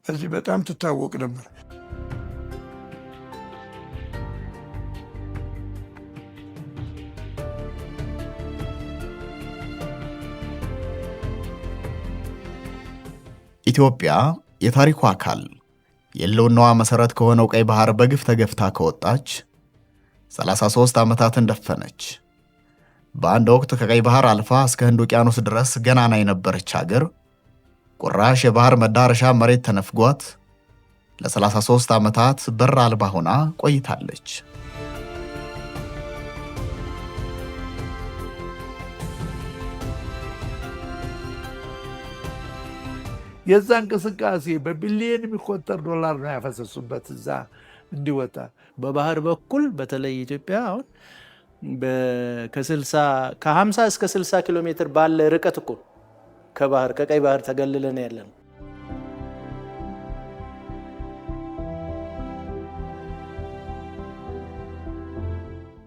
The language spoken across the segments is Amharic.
በዚህ በጣም ትታወቅ ነበር። ኢትዮጵያ የታሪኩ አካል የህልውናዋ መሰረት ከሆነው ቀይ ባህር በግፍ ተገፍታ ከወጣች 33 ዓመታትን ደፈነች። በአንድ ወቅት ከቀይ ባህር አልፋ እስከ ህንድ ውቅያኖስ ድረስ ገናና የነበረች ሀገር ቁራሽ የባህር መዳረሻ መሬት ተነፍጓት ለ33 ዓመታት በር አልባ ሆና ቆይታለች። የዛ እንቅስቃሴ በቢሊየን የሚቆጠር ዶላር ነው ያፈሰሱበት እዛ እንዲወጣ። በባህር በኩል በተለይ ኢትዮጵያ አሁን ከ50 እስከ 60 ኪሎ ሜትር ባለ ርቀት እኮ ከቀይ ባህር ተገልለን ያለን።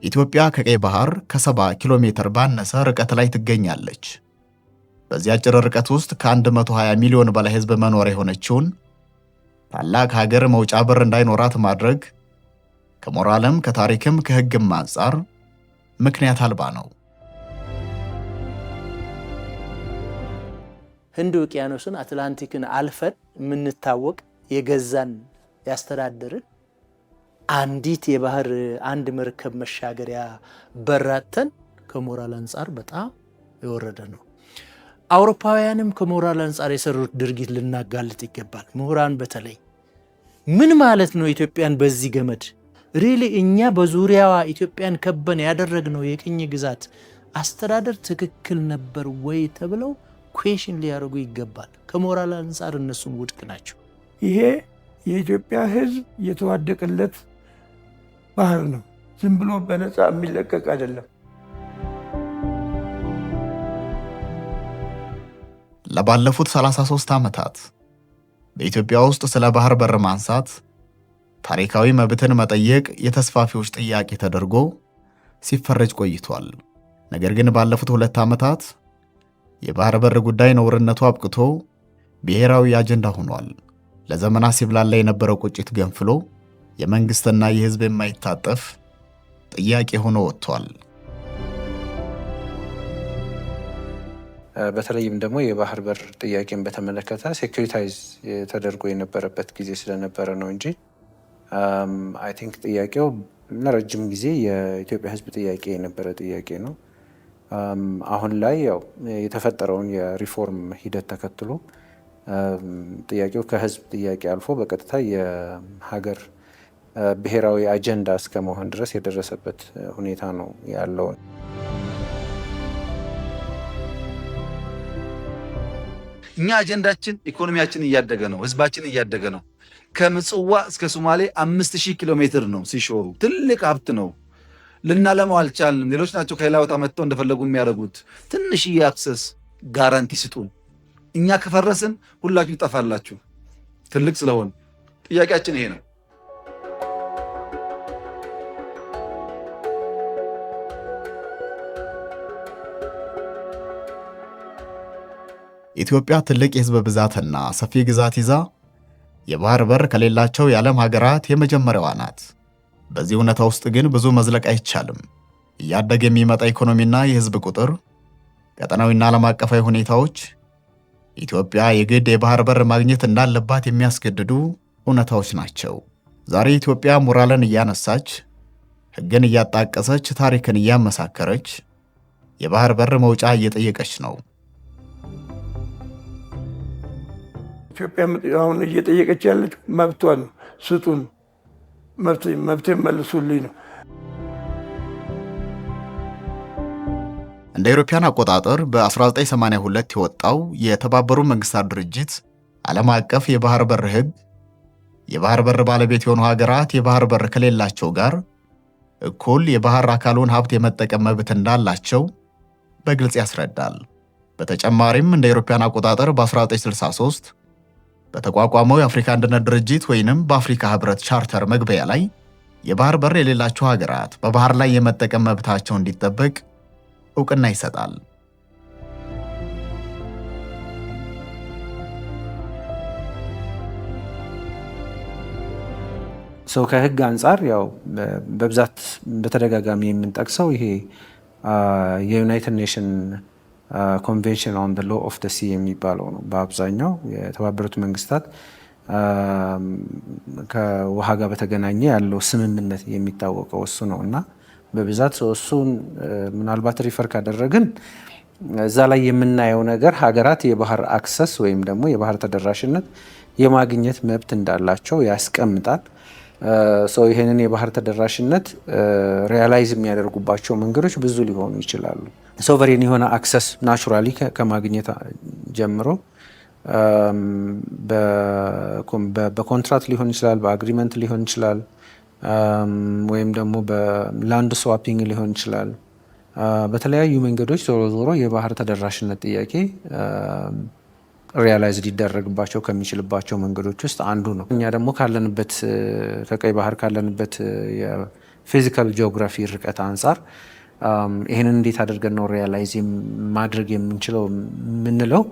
ኢትዮጵያ ከቀይ ባህር ከ70 ኪሎ ሜትር ባነሰ ርቀት ላይ ትገኛለች። በዚህ አጭር ርቀት ውስጥ ከ120 ሚሊዮን በላይ ህዝብ መኖር የሆነችውን ታላቅ ሀገር መውጫ በር እንዳይኖራት ማድረግ ከሞራልም ከታሪክም ከህግም አንጻር ምክንያት አልባ ነው። ህንድ ውቅያኖስን አትላንቲክን አልፈን የምንታወቅ የገዛን ያስተዳደርን አንዲት የባህር አንድ መርከብ መሻገሪያ በራተን ከሞራል አንጻር በጣም የወረደ ነው። አውሮፓውያንም ከሞራል አንጻር የሰሩት ድርጊት ልናጋልጥ ይገባል። ምሁራን በተለይ ምን ማለት ነው ኢትዮጵያን በዚህ ገመድ ሪሊ እኛ በዙሪያዋ ኢትዮጵያን ከበን ያደረግነው የቅኝ ግዛት አስተዳደር ትክክል ነበር ወይ ተብለው ኩዌሽን ሊያደርጉ ይገባል። ከሞራል አንጻር እነሱም ውድቅ ናቸው። ይሄ የኢትዮጵያ ህዝብ የተዋደቀለት ባህር ነው። ዝም ብሎ በነፃ የሚለቀቅ አይደለም። ለባለፉት 33 ዓመታት በኢትዮጵያ ውስጥ ስለ ባህር በር ማንሳት ታሪካዊ መብትን መጠየቅ የተስፋፊዎች ጥያቄ ተደርጎ ሲፈረጅ ቆይቷል። ነገር ግን ባለፉት 2 ዓመታት የባህር በር ጉዳይ ነውርነቱ አብቅቶ ብሔራዊ አጀንዳ ሆኗል። ለዘመናት ሲብላላ የነበረው ቁጭት ገንፍሎ የመንግስትና የህዝብ የማይታጠፍ ጥያቄ ሆኖ ወጥቷል። በተለይም ደግሞ የባህር በር ጥያቄን በተመለከተ ሴኩሪታይዝ ተደርጎ የነበረበት ጊዜ ስለነበረ ነው እንጂ አይ ቲንክ ጥያቄው ለረጅም ጊዜ የኢትዮጵያ ህዝብ ጥያቄ የነበረ ጥያቄ ነው። አሁን ላይ ያው የተፈጠረውን የሪፎርም ሂደት ተከትሎ ጥያቄው ከህዝብ ጥያቄ አልፎ በቀጥታ የሀገር ብሔራዊ አጀንዳ እስከ መሆን ድረስ የደረሰበት ሁኔታ ነው ያለው። እኛ አጀንዳችን ኢኮኖሚያችን እያደገ ነው፣ ህዝባችን እያደገ ነው። ከምጽዋ እስከ ሶማሌ 5000 ኪሎ ሜትር ነው ሲሾሩ፣ ትልቅ ሀብት ነው። ልናለማው አልቻልንም። ሌሎች ናቸው ከሌላ ቦታ መጥተው እንደፈለጉ የሚያደርጉት። ትንሽዬ አክሰስ ጋራንቲ ስጡን። እኛ ከፈረስን ሁላችሁ ትጠፋላችሁ። ትልቅ ስለሆነ ጥያቄያችን ይሄ ነው። ኢትዮጵያ ትልቅ የህዝብ ብዛትና ሰፊ ግዛት ይዛ የባህር በር ከሌላቸው የዓለም ሀገራት የመጀመሪያዋ ናት። በዚህ እውነታ ውስጥ ግን ብዙ መዝለቅ አይቻልም። እያደገ የሚመጣ ኢኮኖሚና የህዝብ ቁጥር፣ ቀጠናዊና ዓለም አቀፋዊ ሁኔታዎች ኢትዮጵያ የግድ የባህር በር ማግኘት እንዳለባት የሚያስገድዱ እውነታዎች ናቸው። ዛሬ ኢትዮጵያ ሞራልን እያነሳች፣ ህግን እያጣቀሰች፣ ታሪክን እያመሳከረች የባህር በር መውጫ እየጠየቀች ነው። ኢትዮጵያ አሁን እየጠየቀች ያለች መብቷን ስጡን፣ መብቴን መልሱልኝ ነው። እንደ አውሮፓውያን አቆጣጠር በ1982 የወጣው የተባበሩት መንግስታት ድርጅት ዓለም አቀፍ የባህር በር ህግ የባህር በር ባለቤት የሆኑ ሀገራት የባህር በር ከሌላቸው ጋር እኩል የባህር አካሉን ሀብት የመጠቀም መብት እንዳላቸው በግልጽ ያስረዳል። በተጨማሪም እንደ አውሮፓውያን አቆጣጠር በ1963 በተቋቋመው የአፍሪካ አንድነት ድርጅት ወይንም በአፍሪካ ህብረት ቻርተር መግቢያ ላይ የባህር በር የሌላቸው ሀገራት በባህር ላይ የመጠቀም መብታቸው እንዲጠበቅ እውቅና ይሰጣል። ሰው ከህግ አንጻር ያው በብዛት በተደጋጋሚ የምንጠቅሰው ይሄ የዩናይትድ ኔሽን ኮንቬንሽን ኦን ሎ ኦፍ ሲ የሚባለው ነው። በአብዛኛው የተባበሩት መንግስታት ከውሃ ጋር በተገናኘ ያለው ስምምነት የሚታወቀው እሱ ነው እና በብዛት እሱን ምናልባት ሪፈር ካደረግን እዛ ላይ የምናየው ነገር ሀገራት የባህር አክሰስ ወይም ደግሞ የባህር ተደራሽነት የማግኘት መብት እንዳላቸው ያስቀምጣል። ሰው ይሄንን የባህር ተደራሽነት ሪያላይዝ የሚያደርጉባቸው መንገዶች ብዙ ሊሆኑ ይችላሉ። ሶቨሬን የሆነ አክሰስ ናቹራሊ ከማግኘት ጀምሮ በኮንትራክት ሊሆን ይችላል፣ በአግሪመንት ሊሆን ይችላል፣ ወይም ደግሞ በላንድ ስዋፒንግ ሊሆን ይችላል። በተለያዩ መንገዶች ዞሮ ዞሮ የባህር ተደራሽነት ጥያቄ ሪያላይዝ ሊደረግባቸው ከሚችልባቸው መንገዶች ውስጥ አንዱ ነው። እኛ ደግሞ ካለንበት ከቀይ ባህር ካለንበት የፊዚካል ጂኦግራፊ ርቀት አንጻር ይህንን እንዴት አድርገን ነው ሪያላይዝ ማድረግ የምንችለው የምንለው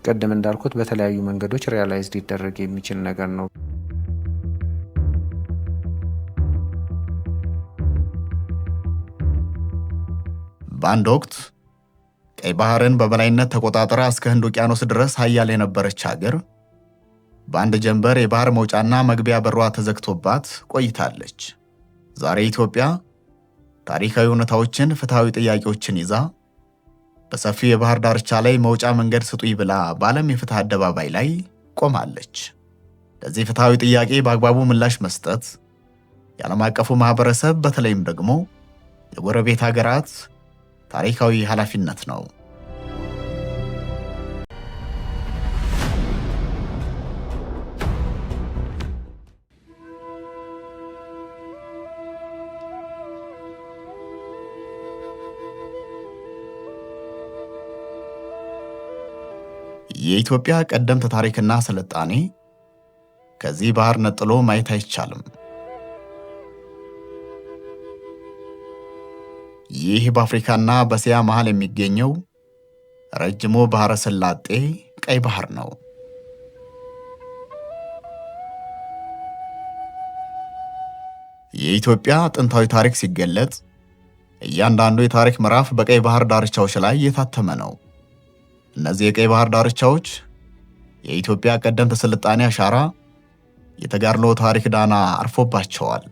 ቀደም እንዳልኩት በተለያዩ መንገዶች ሪያላይዝ ሊደረግ የሚችል ነገር ነው። በአንድ ወቅት ቀይ ባህርን በበላይነት ተቆጣጥራ እስከ ህንድ ውቅያኖስ ድረስ ኃያል የነበረች ሀገር በአንድ ጀንበር የባህር መውጫና መግቢያ በሯ ተዘግቶባት ቆይታለች። ዛሬ ኢትዮጵያ ታሪካዊ እውነታዎችን፣ ፍትሐዊ ጥያቄዎችን ይዛ በሰፊ የባህር ዳርቻ ላይ መውጫ መንገድ ስጡኝ ብላ በዓለም የፍትህ አደባባይ ላይ ቆማለች። ለዚህ ፍትሐዊ ጥያቄ በአግባቡ ምላሽ መስጠት የዓለም አቀፉ ማህበረሰብ በተለይም ደግሞ የጎረቤት ሀገራት ታሪካዊ ኃላፊነት ነው። የኢትዮጵያ ቀደምት ታሪክና ስልጣኔ ከዚህ ባህር ነጥሎ ማየት አይቻልም። ይህ በአፍሪካና በእስያ መሃል የሚገኘው ረጅሙ ባህረ ሰላጤ ቀይ ባህር ነው። የኢትዮጵያ ጥንታዊ ታሪክ ሲገለጽ እያንዳንዱ የታሪክ ምዕራፍ በቀይ ባህር ዳርቻዎች ላይ የታተመ ነው። እነዚህ የቀይ ባህር ዳርቻዎች የኢትዮጵያ ቀደምት ስልጣኔ አሻራ፣ የተጋድሎ ታሪክ ዳና አርፎባቸዋል።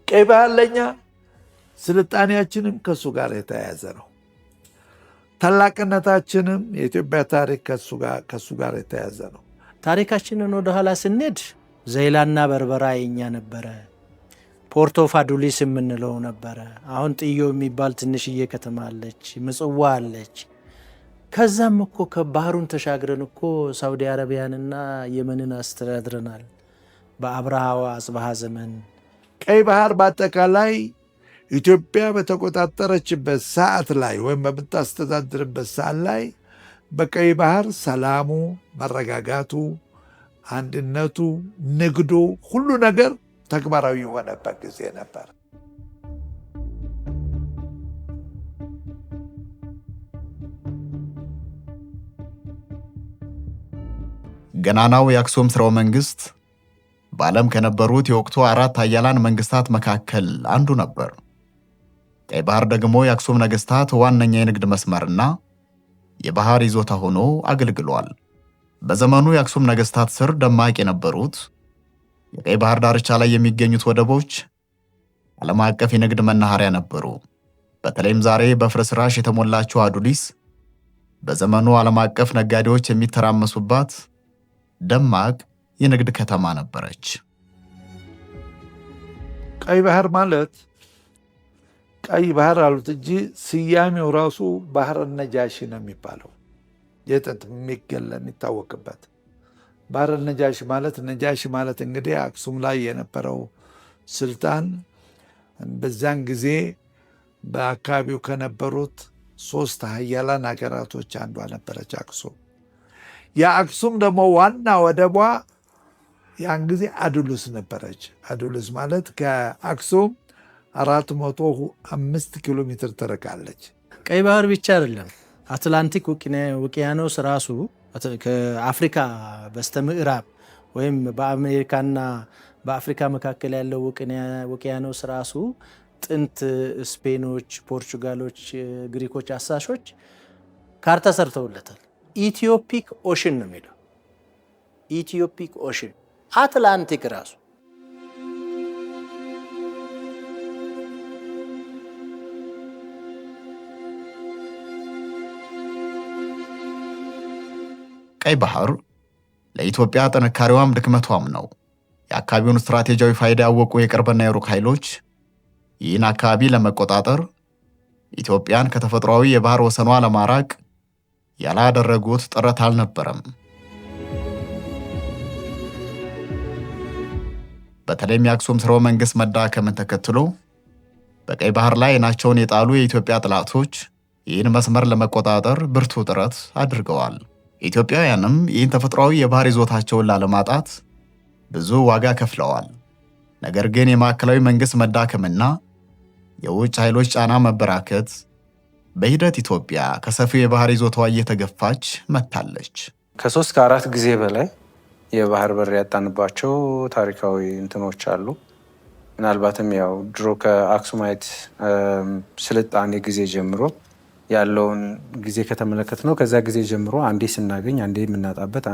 ቀይ ባህር ለኛ ስልጣኔያችንም ከሱ ጋር የተያያዘ ነው። ታላቅነታችንም የኢትዮጵያ ታሪክ ከሱ ጋር የተያያዘ ነው። ታሪካችንን ወደ ኋላ ስንሄድ ዘይላና በርበራ የኛ ነበረ። ፖርት ኦፍ አዱሊስ የምንለው ነበረ። አሁን ጥዮ የሚባል ትንሽዬ ከተማ አለች፣ ምጽዋ አለች። ከዛም እኮ ከባህሩን ተሻግረን እኮ ሳውዲ አረቢያንና የመንን አስተዳድረናል በአብርሃዋ አጽብሃ ዘመን። ቀይ ባህር በአጠቃላይ ኢትዮጵያ በተቆጣጠረችበት ሰዓት ላይ ወይም በምታስተዳድርበት ሰዓት ላይ በቀይ ባህር ሰላሙ፣ መረጋጋቱ፣ አንድነቱ፣ ንግዱ፣ ሁሉ ነገር ተግባራዊ የሆነበት ጊዜ ነበር። ገናናው የአክሱም ሥርወ መንግሥት በዓለም ከነበሩት የወቅቱ 4 ኃያላን መንግስታት መካከል አንዱ ነበር። ቀይ ባህር ደግሞ የአክሱም ነገስታት ዋነኛ የንግድ መስመርና የባህር ይዞታ ሆኖ አገልግሏል። በዘመኑ የአክሱም ነገስታት ስር ደማቅ የነበሩት የቀይ ባህር ዳርቻ ላይ የሚገኙት ወደቦች ዓለም አቀፍ የንግድ መናኸሪያ ነበሩ። በተለይም ዛሬ በፍርስራሽ የተሞላችው አዱሊስ በዘመኑ ዓለም አቀፍ ነጋዴዎች የሚተራመሱባት ደማቅ የንግድ ከተማ ነበረች። ቀይ ባህር ማለት ቀይ ባህር አሉት እንጂ ስያሜው ራሱ ባህረ ነጃሺ ነው የሚባለው። የጥንት የሚታወቅበት ባህረ ነጃሺ ማለት እንግዲህ አክሱም ላይ የነበረው ስልጣን በዛን ጊዜ በአካባቢው ከነበሩት 3 ኃያላን ሀገራቶች አንዷ ነበረች አክሱም። የአክሱም ደግሞ ዋና ወደቧ ያን ጊዜ አዱልስ ነበረች። አዱልስ ማለት ከአክሱም 405 ኪሎ ሜትር ትርቃለች። ቀይ ባህር ብቻ አይደለም፣ አትላንቲክ ውቅያኖስ ራሱ ከአፍሪካ በስተምዕራብ ወይም በአሜሪካና በአፍሪካ መካከል ያለው ውቅያኖስ ራሱ ጥንት ስፔኖች፣ ፖርቹጋሎች፣ ግሪኮች አሳሾች ካርታ ሰርተውለታል። ኢትዮፒክ ኦሽን ነው የሚለው። ኢትዮፒክ ኦሽን አትላንቲክ ራሱ ቀይ ባህር ለኢትዮጵያ ጥንካሬዋም ድክመቷም ነው። የአካባቢውን ስትራቴጂያዊ ፋይዳ ያወቁ የቅርብና የሩቅ ኃይሎች ይህን አካባቢ ለመቆጣጠር ኢትዮጵያን ከተፈጥሯዊ የባህር ወሰኗ ለማራቅ ያላደረጉት ጥረት አልነበረም። በተለይም የአክሱም ሥርወ መንግሥት መዳከምን ተከትሎ በቀይ ባህር ላይ ዓይናቸውን የጣሉ የኢትዮጵያ ጠላቶች ይህን መስመር ለመቆጣጠር ብርቱ ጥረት አድርገዋል። ኢትዮጵያውያንም ይህን ተፈጥሯዊ የባህር ይዞታቸውን ላለማጣት ብዙ ዋጋ ከፍለዋል። ነገር ግን የማዕከላዊ መንግሥት መዳከምና የውጭ ኃይሎች ጫና መበራከት በሂደት ኢትዮጵያ ከሰፊው የባህር ይዞታዋ እየተገፋች መጥታለች። ከ3 ከ4 ጊዜ በላይ የባህር በር ያጣንባቸው ታሪካዊ እንትኖች አሉ። ምናልባትም ያው ድሮ ከአክሱማይት ስልጣኔ ጊዜ ጀምሮ ያለውን ጊዜ ከተመለከት ነው። ከዛ ጊዜ ጀምሮ አንዴ ስናገኝ አንዴ የምናጣበት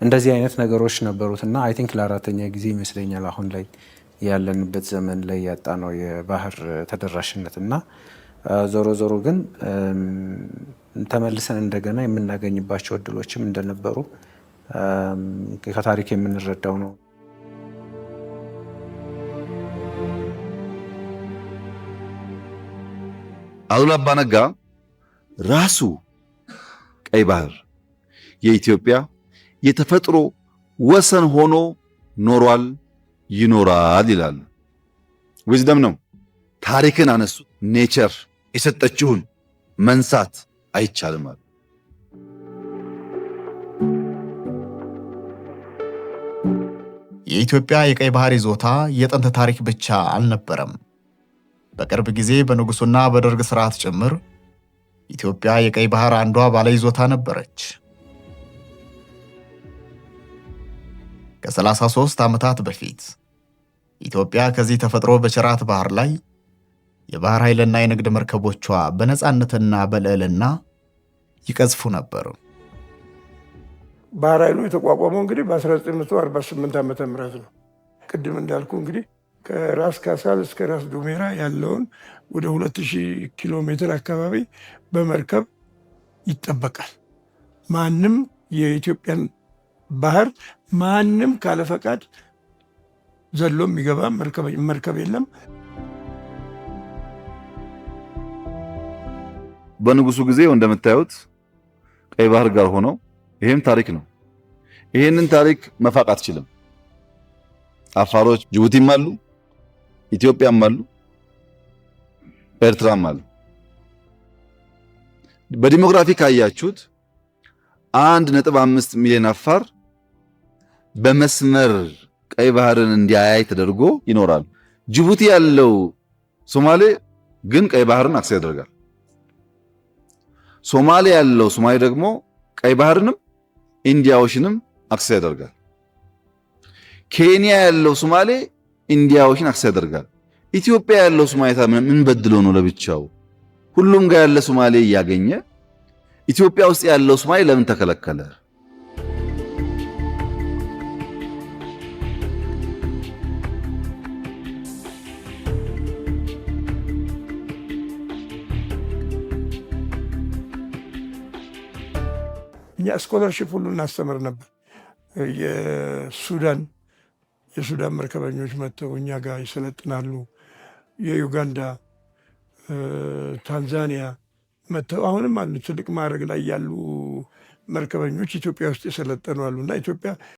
እንደዚህ አይነት ነገሮች ነበሩትና አይ ቲንክ ለአራተኛ ጊዜ ይመስለኛል አሁን ላይ ያለንበት ዘመን ላይ ያጣ ነው የባህር ተደራሽነት እና ዞሮ ዞሮ ግን ተመልሰን እንደገና የምናገኝባቸው እድሎችም እንደነበሩ ከታሪክ የምንረዳው ነው። አሉላ አባ ነጋ ራሱ ቀይ ባህር የኢትዮጵያ የተፈጥሮ ወሰን ሆኖ ኖሯል፣ ይኖራል ይላሉ። ዊዝደም ነው። ታሪክን አነሱ። ኔቸር የሰጠችውን መንሳት አይቻልም አሉ። የኢትዮጵያ የቀይ ባህር ይዞታ የጥንት ታሪክ ብቻ አልነበረም። በቅርብ ጊዜ በንጉሱና በደርግ ስርዓት ጭምር ኢትዮጵያ የቀይ ባህር አንዷ ባለ ይዞታ ነበረች። ከ33 ዓመታት በፊት ኢትዮጵያ ከዚህ ተፈጥሮ በቸራት ባህር ላይ የባህር ኃይልና የንግድ መርከቦቿ በነፃነትና በልዕልና ይቀዝፉ ነበር። ባህር ኃይሉ የተቋቋመው እንግዲህ በ1948 ዓመተ ምህረት ነው። ቅድም እንዳልኩ እንግዲህ ከራስ ካሳል እስከ ራስ ዱሜራ ያለውን ወደ 2000 ኪሎ ሜትር አካባቢ በመርከብ ይጠበቃል። ማንም የኢትዮጵያን ባህር ማንም ካለ ፈቃድ ዘሎ የሚገባ መርከብ የለም። በንጉሱ ጊዜ እንደምታዩት ቀይ ባህር ጋር ሆነው ይሄም ታሪክ ነው። ይሄንን ታሪክ መፋቅ አትችልም። አፋሮች ጅቡቲም አሉ፣ ኢትዮጵያም አሉ፣ ኤርትራም አሉ። በዲሞግራፊ ካያችሁት 1.5 ሚሊዮን አፋር በመስመር ቀይ ባህርን እንዲያያይ ተደርጎ ይኖራል። ጅቡቲ ያለው ሶማሌ ግን ቀይ ባህርን አክሰስ ያደርጋል። ሶማሌ ያለው ሶማሌ ደግሞ ቀይ ባህርንም ኢንዲያ ኦሽንም አክሰስ ያደርጋል። ኬንያ ያለው ሶማሌ ኢንዲያ ኦሽን አክሰስ ያደርጋል። ኢትዮጵያ ያለው ሶማሌ ምን በድሎ ነው ለብቻው ሁሉም ጋር ያለ ሶማሌ እያገኘ ኢትዮጵያ ውስጥ ያለው ሶማሌ ለምን ተከለከለ? እኛ ስኮለርሺፕ ሁሉ እናስተምር ነበር። የሱዳን መርከበኞች መጥተው እኛ ጋር ይሰለጥናሉ። የዩጋንዳ፣ ታንዛኒያ መጥተው አሁንም አሉ ትልቅ ማዕረግ ላይ ያሉ መርከበኞች ኢትዮጵያ ውስጥ የሰለጠኑ አሉና ኢትዮጵያ